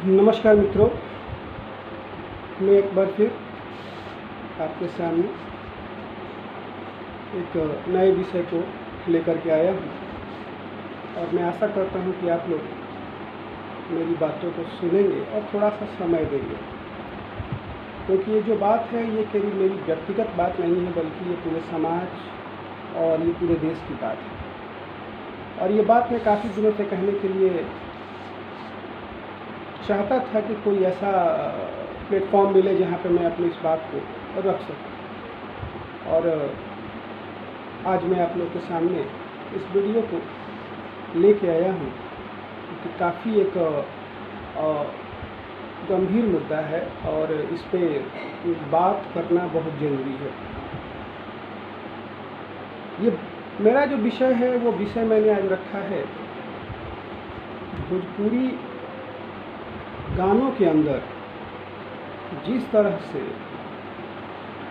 नमस्कार मित्रों, मैं एक बार फिर आपके सामने एक नए विषय को लेकर के आया हूँ और मैं आशा करता हूँ कि आप लोग मेरी बातों को सुनेंगे और थोड़ा सा समय देंगे, क्योंकि ये जो बात है ये केवल मेरी व्यक्तिगत बात नहीं है, बल्कि ये पूरे समाज और ये पूरे देश की बात है। और ये बात मैं काफ़ी दिनों से कहने के लिए चाहता था कि कोई ऐसा प्लेटफॉर्म मिले जहाँ पे मैं अपनी इस बात को रख सकूँ। और आज मैं आप लोग के सामने इस वीडियो को लेके आया हूँ क्योंकि काफ़ी एक गंभीर मुद्दा है और इस पे बात करना बहुत ज़रूरी है। ये मेरा जो विषय है वो विषय मैंने आज रखा है भोजपुरी गानों के अंदर जिस तरह से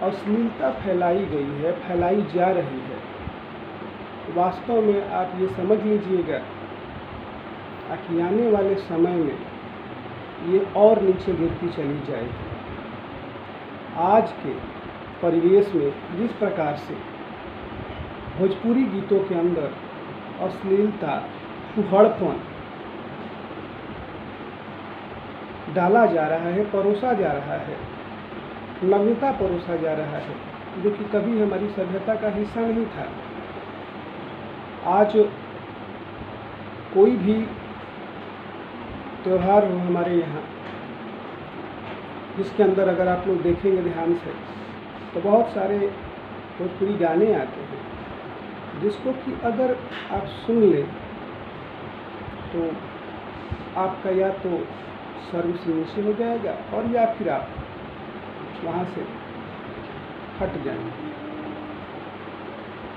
अश्लीलता फैलाई जा रही है, वास्तव में आप ये समझ लीजिएगा कि आने वाले समय में ये और नीचे गिरती चली जाएगी। आज के परिवेश में जिस प्रकार से भोजपुरी गीतों के अंदर अश्लीलता, फुहड़पन डाला जा रहा है, परोसा जा रहा है, नग्नता परोसा जा रहा है, जो कि कभी हमारी सभ्यता का हिस्सा नहीं था। आज कोई भी त्यौहार हो हमारे यहाँ, जिसके अंदर अगर आप लोग देखेंगे ध्यान से तो बहुत सारे भोजपुरी गाने आते हैं, जिसको कि अगर आप सुन लें तो आपका या तो सर्विस नीचे हो जाएगा और या फिर आप वहाँ से हट जाएंगे।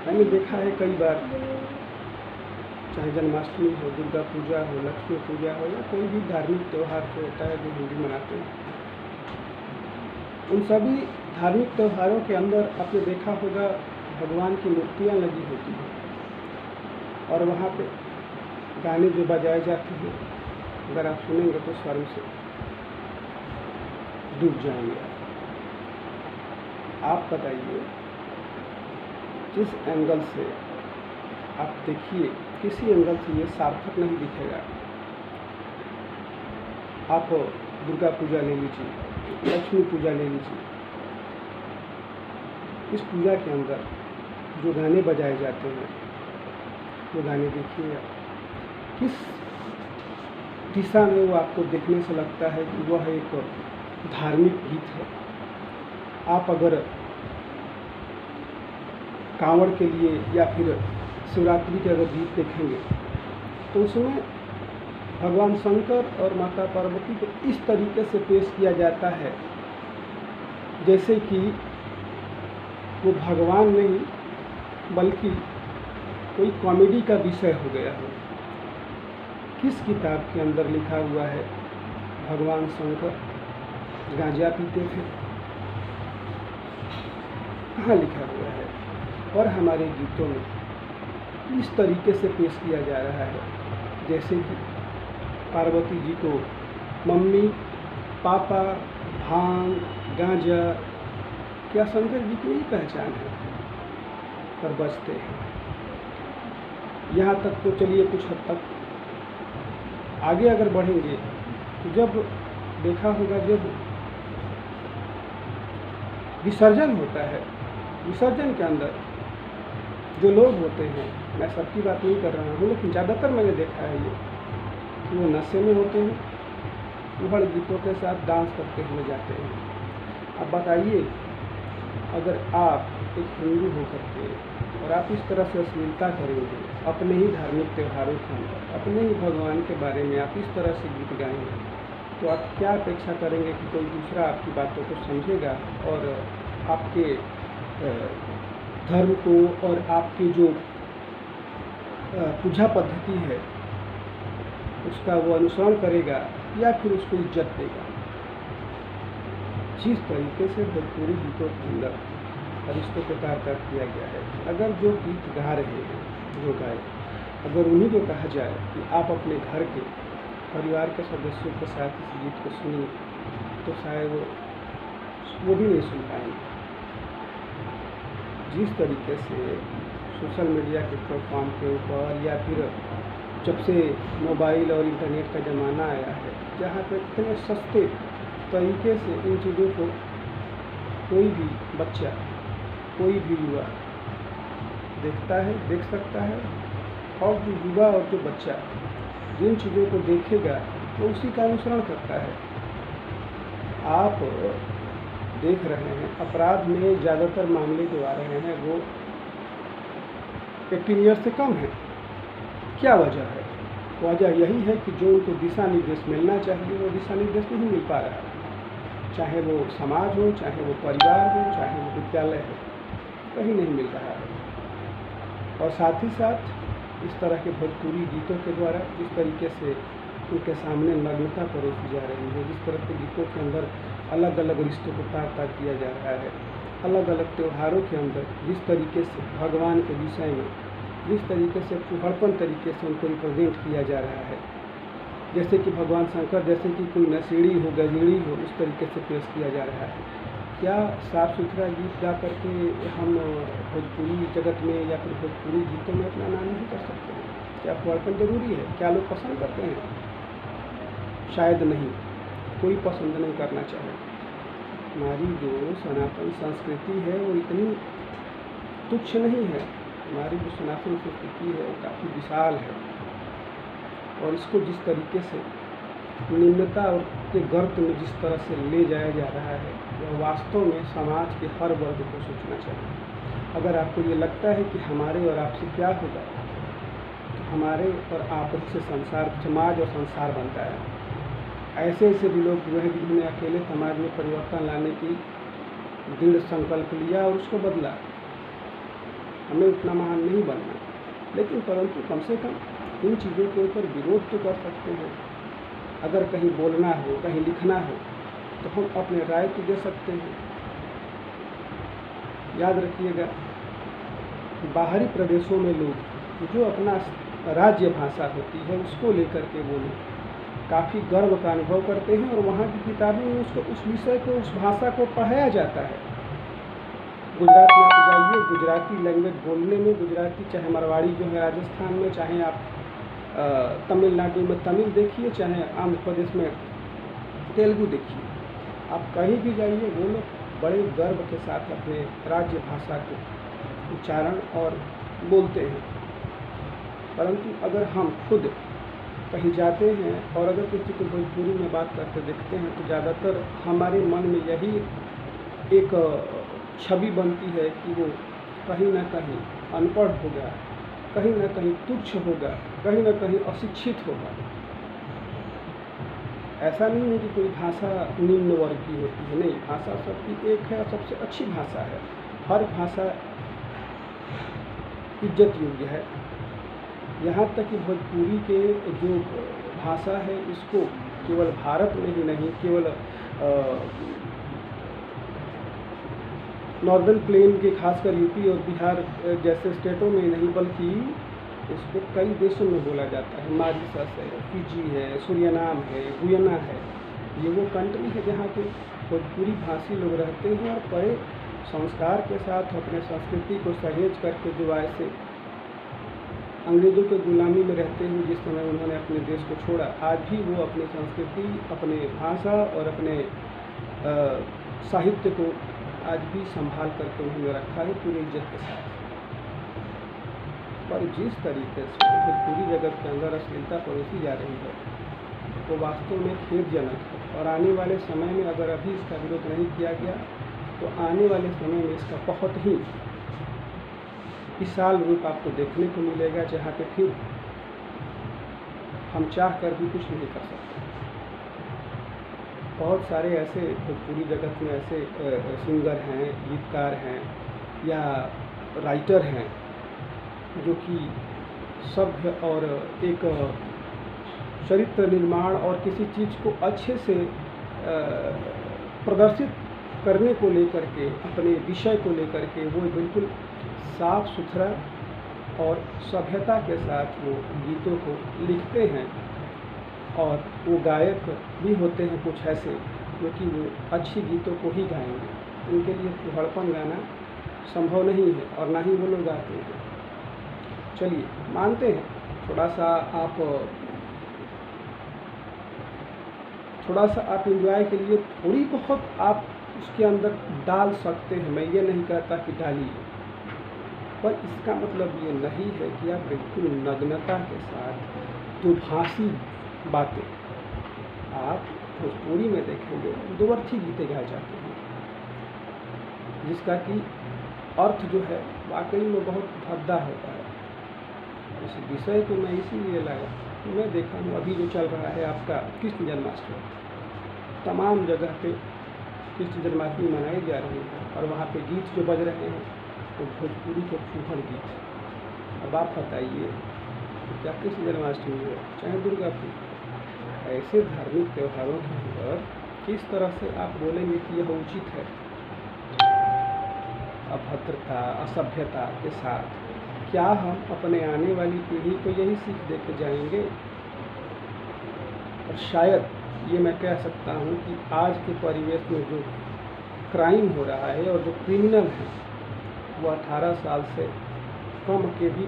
मैंने देखा है कई बार, चाहे जन्माष्टमी हो, दुर्गा पूजा हो, लक्ष्मी पूजा हो या कोई भी धार्मिक त्यौहार जो होता है जो हिंदू मनाते हैं, उन सभी धार्मिक त्योहारों के अंदर आपने देखा होगा भगवान की मूर्तियाँ लगी होती हैं और वहाँ पे गाने जो बजाए जाते हैं, अगर आप सुनेंगे तो स्वर्ग से डूब जाएंगे। आप बताइए, जिस एंगल से आप देखिए, किसी एंगल से ये सार्थक नहीं दिखेगा। आप दुर्गा पूजा ले लीजिए, लक्ष्मी पूजा ले लीजिए, इस पूजा के अंदर जो गाने बजाए जाते हैं वो गाने देखिएगा किस दिशा में वो आपको देखने से लगता है कि वह एक धार्मिक गीत है। आप अगर कांवड़ के लिए या फिर शिवरात्रि के अगर गीत देखेंगे तो उसमें भगवान शंकर और माता पार्वती को इस तरीके से पेश किया जाता है जैसे कि वो भगवान नहीं बल्कि कोई कॉमेडी का विषय हो गया हो। किस किताब के अंदर लिखा हुआ है भगवान शंकर गांजा पीते थे? कहाँ लिखा हुआ है? और हमारे गीतों में इस तरीके से पेश किया जा रहा है जैसे कि पार्वती जी को मम्मी, पापा, भांग, गांजा, क्या शंकर जी की यही पहचान है, पर बचते हैं। यहाँ तक तो चलिए कुछ हद तक आगे अगर बढ़ेंगे तो जब देखा होगा, जब विसर्जन होता है, विसर्जन के अंदर जो लोग होते हैं, मैं सबकी बात नहीं कर रहा हूँ, लेकिन ज़्यादातर मैंने देखा है ये कि वो नशे में होते हैं, उहड़ गीतों के साथ डांस करते हुए जाते हैं। अब बताइए, अगर आप एक हिंदू होकर के और आप इस तरह से अश्लीलता करेंगे अपने ही धार्मिक त्योहारों के अंदर, अपने ही भगवान के बारे में आप इस तरह से गीत गाएंगे, तो आप क्या अपेक्षा करेंगे कि कोई दूसरा आपकी बातों को समझेगा और आपके धर्म को और आपकी जो पूजा पद्धति है उसका वो अनुसरण करेगा या फिर उसको इज्जत देगा? जिस तरीके से भोजपुरी गीतों के अंदर रिश्तों को तार किया गया है, अगर जो गीत गा रहे हैं, जो गाए, अगर उन्हीं को कहा जाए कि आप अपने घर के परिवार के सदस्यों के साथ इस गीत को सुनिए तो शायद वो भी नहीं सुन पाएंगे। जिस तरीके से सोशल मीडिया के प्लेटफॉर्म के ऊपर या फिर जब से मोबाइल और इंटरनेट का ज़माना आया है, जहाँ पे इतने सस्ते तरीके से इन चीज़ों को कोई भी बच्चा, कोई भी युवा देख सकता है, और जो युवा और जो बच्चा जिन चीज़ों को देखेगा वो उसी का अनुसरण करता है। आप देख रहे हैं अपराध में ज़्यादातर मामले जो आ रहे हैं वो 18 ईयर से कम है। क्या वजह है? वजह यही है कि जो उनको दिशा निर्देश मिलना चाहिए वो दिशा निर्देश नहीं मिल पा रहा है। चाहे वो समाज हो, चाहे वो परिवार हो, चाहे वो विद्यालय हो, कहीं नहीं मिल रहा है। और साथ ही साथ इस तरह के भोजपुरी गीतों के द्वारा जिस तरीके से उनके सामने नग्नता परोसी जा रही है, जिस तरह के गीतों के अंदर अलग अलग रिश्तों को ताक किया जा रहा है, अलग अलग त्योहारों के अंदर जिस तरीके से भगवान के विषय में जिस तरीके से फूहड़पन तरीके से उनको रिप्रेजेंट किया जा रहा है, जैसे कि भगवान शंकर जैसे कि कोई नशेड़ी हो, गजेड़ी हो, उस तरीके से पेश किया जा रहा है। क्या साफ सुथरा गीत गा करके हम भोजपुरी जगत में या फिर भोजपुरी गीतों में अपना नाम नहीं कर सकते हैं? क्या फूहड़पन जरूरी है? क्या लोग पसंद करते हैं? शायद नहीं, कोई पसंद नहीं करना चाहे। हमारी जो सनातन संस्कृति है वो इतनी तुच्छ नहीं है। हमारी जो सनातन संस्कृति है वो काफ़ी विशाल है, और इसको जिस तरीके से निम्नता और के गर्त में जिस तरह से ले जाया जा रहा है, वह वास्तव में समाज के हर वर्ग को सोचना चाहिए। अगर आपको ये लगता है कि हमारे और आपसे क्या होगा, तो हमारे और आप से संसार, समाज और संसार बनता है। ऐसे ऐसे भी लोग हुए हैं जिन्होंने अकेले समाज में परिवर्तन लाने की दृढ़ संकल्प लिया और उसको बदला। हमें उतना महान नहीं बनना, लेकिन परंतु कम से कम इन चीज़ों के ऊपर विरोध तो कर सकते हैं। अगर कहीं बोलना हो, कहीं लिखना हो, तो हम अपने राय तो दे सकते हैं। याद रखिएगा, बाहरी प्रदेशों में लोग जो अपना राज्य भाषा होती है उसको लेकर के वो काफ़ी गर्व का अनुभव करते हैं, और वहाँ की किताबों में उसको, उस विषय को, उस भाषा को पढ़ाया जाता है। गुजरात में आप जाइए, गुजराती लैंग्वेज बोलने में, गुजराती चाहे मारवाड़ी जो है राजस्थान में, चाहे आप तमिलनाडु में तमिल देखिए, चाहे आंध्र प्रदेश में तेलुगु देखिए, आप कहीं भी जाइए वो लोग बड़े गर्व के साथ अपने राज्य भाषा को उच्चारण और बोलते हैं। परंतु अगर हम खुद कहीं जाते हैं और अगर किसी को भोजपुरी में बात करते देखते हैं, तो ज़्यादातर हमारे मन में यही एक छवि बनती है कि वो कहीं ना कहीं अनपढ़ होगा, कहीं ना कहीं तुच्छ होगा, कहीं ना कहीं अशिक्षित होगा। ऐसा नहीं है कि कोई भाषा निम्न वर्ग की होती है, नहीं, भाषा सबकी एक है, सबसे अच्छी भाषा है। हर भाषा इज्जत योग्य है। यहाँ तक कि भोजपुरी के जो भाषा है इसको केवल भारत में ही नहीं, केवल नॉर्दर्न प्लेन के खासकर यूपी और बिहार जैसे स्टेटों में नहीं, बल्कि इसको कई देशों में बोला जाता है। मॉरिशस है, फिजी है, सूरिनाम है, गुयाना है। ये वो कंट्री है जहाँ के भोजपुरी भाषी लोग रहते हैं, और बड़े संस्कार के साथ अपने संस्कृति को सहेज करके जो ऐसे अंग्रेज़ों के गुलामी में रहते हुए जिस समय उन्होंने अपने देश को छोड़ा, आज भी वो अपनी संस्कृति, अपने भाषा और अपने साहित्य को आज भी संभाल करके उन्होंने रखा है पूरी इज्जत के साथ। पर जिस तरीके से भोजपुरी जगत के अंदर अश्लीलता परोसी जा रही है वो वास्तव में खेदजनक है, और आने वाले समय में अगर अभी इसका विरोध नहीं किया गया तो आने वाले समय में इसका बहुत ही विशाल रूप आपको देखने को मिलेगा, जहाँ पे फिर हम चाह कर भी कुछ नहीं कर सकते। बहुत सारे ऐसे भोजपुरी जगत में ऐसे सिंगर हैं, गीतकार हैं या राइटर हैं जो कि सभ्य और एक चरित्र निर्माण और किसी चीज़ को अच्छे से प्रदर्शित करने को लेकर के, अपने विषय को लेकर के वो बिल्कुल साफ सुथरा और सभ्यता के साथ वो गीतों को लिखते हैं, और वो गायक भी होते हैं कुछ ऐसे जो कि वो अच्छी गीतों को ही गाएंगे। उनके लिए फूहड़पन गाना संभव नहीं है और ना ही वो लोग गाते हैं। चलिए मानते हैं थोड़ा सा आप एंजॉय के लिए थोड़ी बहुत आप उसके अंदर डाल सकते हैं, मैं ये नहीं कहता कि डालिए, पर इसका मतलब ये नहीं है कि आप बिल्कुल नग्नता के साथ दुभाषी बातें आप भोजपुरी में देखेंगे दुअर्थी गीतें गाए जाते हैं, जिसका कि अर्थ जो है वाकई में बहुत भद्दा होता है। इस विषय को मैं इसीलिए लाया, मैं देखा हूँ अभी जो चल रहा है आपका कृष्ण जन्माष्टमी, तमाम जगह पे कृष्ण जन्माष्टमी मनाई जा रही है और वहाँ पे गीत जो बज रहे हैं वो भोजपुरी के फूहड़ गीत। अब आप बताइए क्या कृष्ण जन्माष्टमी हो चाहे दुर्गा पूजा, ऐसे धार्मिक त्योहारों के अंदर किस तरह से आप बोलेंगे कि यह उचित है? अभद्रता असभ्यता के साथ क्या हम अपने आने वाली पीढ़ी को यही सीख देके जाएंगे? और शायद ये मैं कह सकता हूँ कि आज के परिवेश में जो क्राइम हो रहा है और जो क्रिमिनल हैं वो 18 साल से कम के भी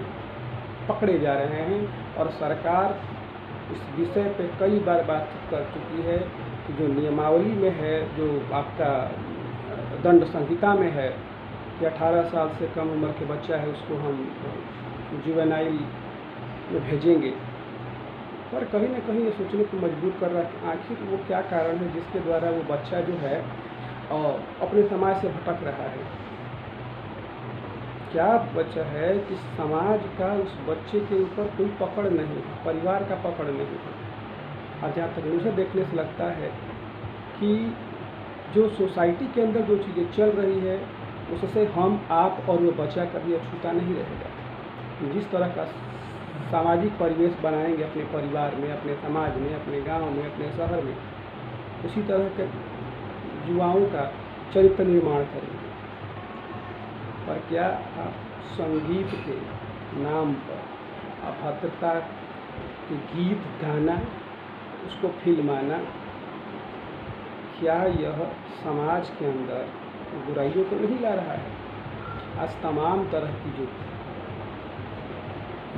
पकड़े जा रहे हैं, और सरकार इस विषय पे कई बार बातचीत कर चुकी है कि जो नियमावली में है, जो आपका दंड संहिता में है कि 18 साल से कम उम्र के बच्चा है उसको हम जुवेनाइल में भेजेंगे। पर कहीं ना कहीं ये सोचने को मजबूर कर रहा है कि आखिर वो क्या कारण है जिसके द्वारा वो बच्चा जो है और अपने समाज से भटक रहा है। क्या बच्चा है कि समाज का उस बच्चे के ऊपर कोई पकड़ नहीं है, परिवार का पकड़ नहीं है। और जहाँ तक मुझे देखने से लगता है कि जो सोसाइटी के अंदर जो चीज़ें चल रही है उससे हम आप और वो बच्चा कभी अछूता नहीं रहेगा। जिस तरह का सामाजिक परिवेश बनाएंगे अपने परिवार में, अपने समाज में, अपने गांव में, अपने शहर में, उसी तरह के युवाओं का चरित्र निर्माण करेंगे। पर क्या आप संगीत के नाम पर अभद्रता के गीत गाना, उसको फिल्माना, क्या यह समाज के अंदर बुराइयों को नहीं ला रहा है? आज तमाम तरह की जो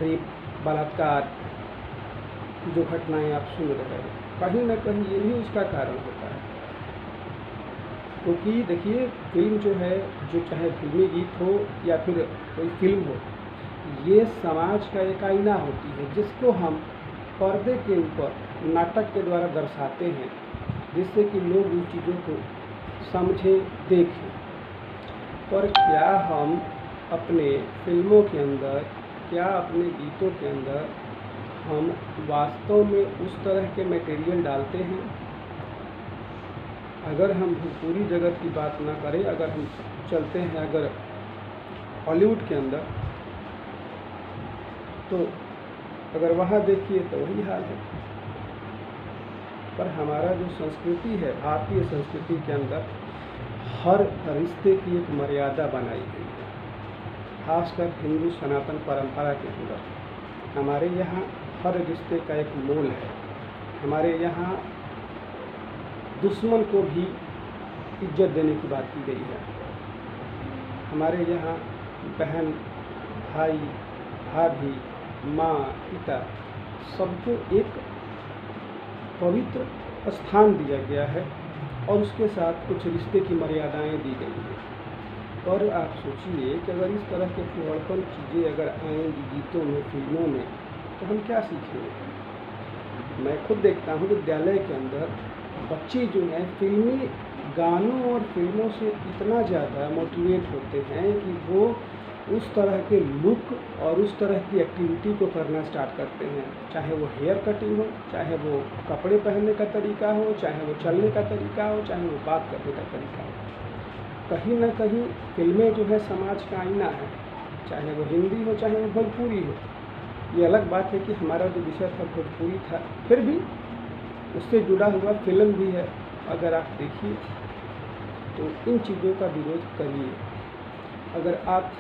रेप, बलात्कार की जो घटनाएं आप सुन रहे हैं, कहीं ना कहीं ये भी उसका कारण होता है। क्योंकि देखिए फिल्म जो है, जो चाहे फिल्मी गीत हो या फिर कोई फिल्म हो, ये समाज का एक आईना होती है जिसको हम पर्दे के ऊपर नाटक के द्वारा दर्शाते हैं, जिससे कि लोग उन चीज़ों को समझें, देखें। पर क्या हम अपने फिल्मों के अंदर, क्या अपने गीतों के अंदर हम वास्तव में उस तरह के मटेरियल डालते हैं? अगर हम भोजपुरी जगत की बात ना करें, अगर हम चलते हैं अगर हॉलीवुड के अंदर, तो अगर वहाँ देखिए तो वही हाल है। पर हमारा जो संस्कृति है, भारतीय संस्कृति के अंदर हर रिश्ते की एक मर्यादा बनाई गई है। खासकर हिंदू सनातन परंपरा के अंदर हमारे यहाँ हर रिश्ते का एक मोल है। हमारे यहाँ दुश्मन को भी इज्जत देने की बात की गई है। हमारे यहाँ बहन, भाई, भाभी, माँ, पिता सबको एक पवित्र स्थान दिया गया है और उसके साथ कुछ रिश्ते की मर्यादाएं दी गई हैं। और आप सोचिए कि अगर इस तरह के फूहड़पन चीज़ें अगर आएंगी गीतों में, फिल्मों में, तो हम क्या सीखेंगे? मैं खुद देखता हूँ विद्यालय के अंदर बच्चे जो हैं फिल्मी गानों और फिल्मों से इतना ज़्यादा मोटिवेट होते हैं कि वो उस तरह के लुक और उस तरह की एक्टिविटी को करना स्टार्ट करते हैं, चाहे वो हेयर कटिंग हो, चाहे वो कपड़े पहनने का तरीका हो, चाहे वो चलने का तरीका हो, चाहे वो बात करने का तरीका हो। कहीं ना कहीं फिल्में जो है समाज का आईना है, चाहे वो हिंदी हो, चाहे वो भोजपुरी हो। ये अलग बात है कि हमारा जो विषय था भोजपुरी था, फिर भी उससे जुड़ा हुआ फिल्म भी है। अगर आप देखिए तो इन चीज़ों का विरोध करिए। अगर आप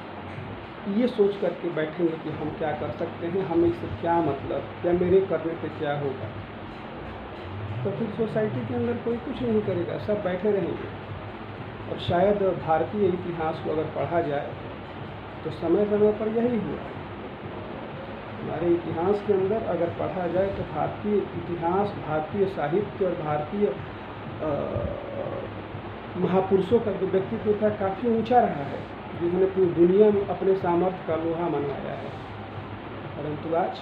ये सोच करके बैठेंगे कि हम क्या कर सकते हैं, हमें इससे क्या मतलब, या मेरे करने से क्या होगा, तो फिर सोसाइटी के अंदर कोई कुछ नहीं करेगा, सब बैठे रहेंगे। और शायद भारतीय इतिहास को अगर पढ़ा जाए तो समय समय पर यही हुआ है। हमारे इतिहास के अंदर अगर पढ़ा जाए तो भारतीय इतिहास, भारतीय साहित्य और भारतीय महापुरुषों का जो व्यक्तित्व था काफ़ी ऊंचा रहा है, जिन्होंने पूरी दुनिया में अपने सामर्थ्य का लोहा मनवाया है। परंतु आज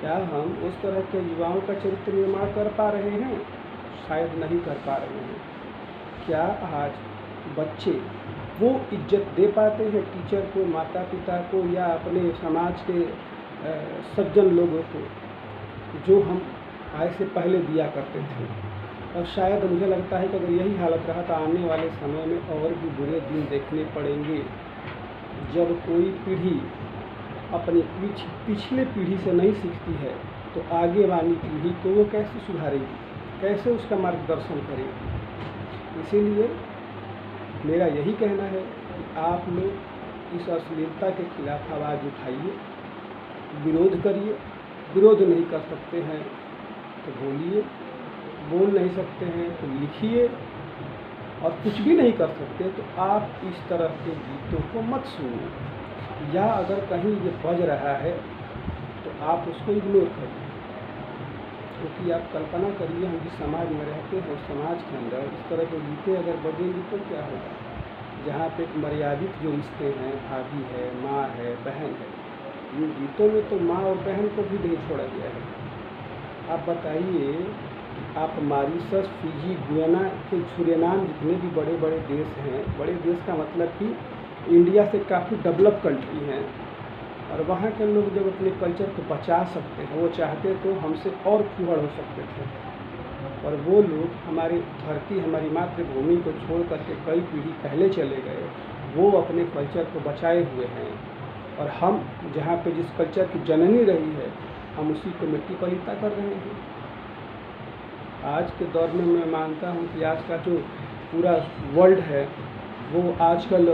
क्या हम उस तरह के युवाओं का चरित्र निर्माण कर पा रहे हैं? शायद नहीं कर पा रहे हैं। क्या आज बच्चे वो इज्जत दे पाते हैं टीचर को, माता पिता को या अपने समाज के सज्जन लोगों को, जो हम आज से पहले दिया करते थे? और शायद मुझे लगता है कि अगर यही हालत रहा तो आने वाले समय में और भी बुरे दिन देखने पड़ेंगे, जब कोई पीढ़ी अपनी पिछले पीढ़ी से नहीं सीखती है तो आगे वाली पीढ़ी को वो कैसे सुधारेगी, कैसे उसका मार्गदर्शन करेगी। इसीलिए मेरा यही कहना है कि आप लोग इस अश्लीलता के खिलाफ आवाज़ उठाइए, विरोध करिए। विरोध नहीं कर सकते हैं तो बोलिए, बोल नहीं सकते हैं तो लिखिए, और कुछ भी नहीं कर सकते तो आप इस तरह के गीतों को मत सुनिए, या अगर कहीं ये बज रहा है तो आप उसको इग्नोर करिए। क्योंकि आप कल्पना करिए, हम जिस समाज में रहते हैं उस समाज के अंदर इस तरह के गीतें अगर बजेंगी तो क्या होगा? जहाँ पे एक मर्यादित जो रिश्ते हैं, भाभी है, माँ है, बहन है, इन गीतों में तो माँ और बहन को भी नहीं छोड़ा गया है। आप बताइए, आप मॉरिशस, फिजी, गुयाना के, सूरीनाम, जितने भी बड़े बड़े देश हैं, बड़े देश का मतलब कि इंडिया से काफ़ी डेवलप कंट्री हैं, और वहाँ के लोग जब अपने कल्चर को बचा सकते हैं, वो चाहते तो हमसे और फुहड़ हो सकते थे। और वो लोग हमारी धरती, हमारी मातृभूमि को छोड़ करके कई पीढ़ी पहले चले गए, वो अपने कल्चर को बचाए हुए हैं। और हम जहाँ पे जिस कल्चर की जननी रही है, हम उसी को मिट्टी पलीता कर रहे हैं। आज के दौर में मैं मानता हूँ कि आज का जो पूरा वर्ल्ड है वो आजकल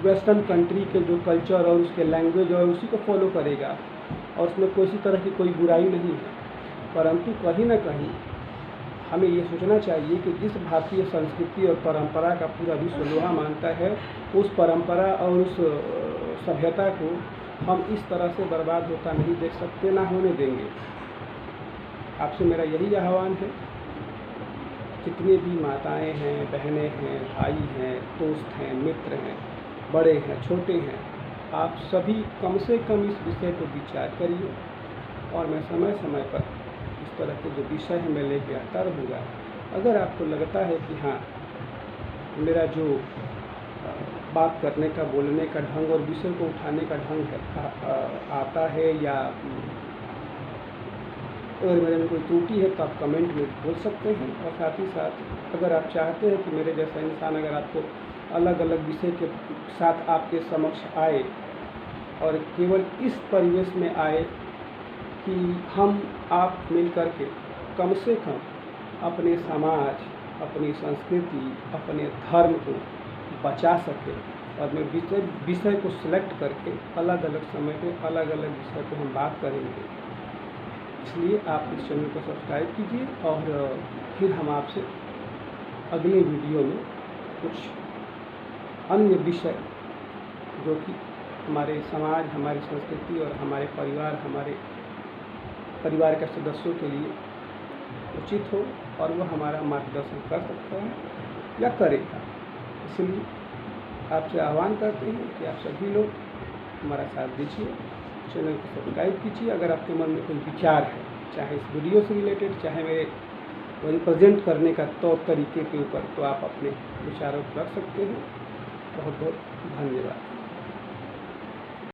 वेस्टर्न कंट्री के जो कल्चर और उसके लैंग्वेज और उसी को फॉलो करेगा, और उसमें किसी तरह की कोई बुराई नहीं है। परंतु कहीं ना कहीं हमें ये सोचना चाहिए कि जिस भारतीय संस्कृति और परंपरा का पूरा विश्व लोहा मानता है, उस परंपरा और उस सभ्यता को हम इस तरह से बर्बाद होता नहीं देख सकते, ना होने देंगे। आपसे मेरा यही आह्वान है, जितने भी माताएं हैं, बहनें हैं, भाई हैं, दोस्त हैं, मित्र हैं, बड़े हैं, छोटे हैं, आप सभी कम से कम इस विषय पर विचार करिए। और मैं समय समय पर इस तरह के जो विषय हैं मैं लेके आता रहूँगा। अगर आपको लगता है कि हाँ, मेरा जो बात करने का, बोलने का ढंग और विषय को उठाने का ढंग है आता है, या अगर मेरे में कोई त्रुटि है तो आप कमेंट में बोल सकते हैं। और साथ ही साथ अगर आप चाहते हैं कि मेरे जैसा इंसान अगर आपको अलग अलग विषय के साथ आपके समक्ष आए, और केवल इस परिवेश में आए कि हम आप मिल कर के कम से कम अपने समाज, अपनी संस्कृति, अपने धर्म को बचा सके, और मैं विषय को सिलेक्ट करके अलग अलग समय पे अलग अलग विषय पे हम बात करेंगे। इसलिए आप इस चैनल को सब्सक्राइब कीजिए, और फिर हम आपसे अगले वीडियो में कुछ अन्य विषय जो कि हमारे समाज, हमारी संस्कृति और हमारे परिवार के सदस्यों के लिए उचित हो और वह हमारा मार्गदर्शन कर सकता है या करेगा। इसलिए आपसे आह्वान करते हैं कि आप सभी लोग हमारा साथ दीजिए, चैनल को सब्सक्राइब कीजिए। अगर आपके मन में कोई विचार है, चाहे इस वीडियो से रिलेटेड, चाहे मेरे रिप्रेजेंट करने का तौर तरीके के ऊपर, तो आप अपने विचारों को रख सकते हैं। बहुत बहुत धन्यवाद।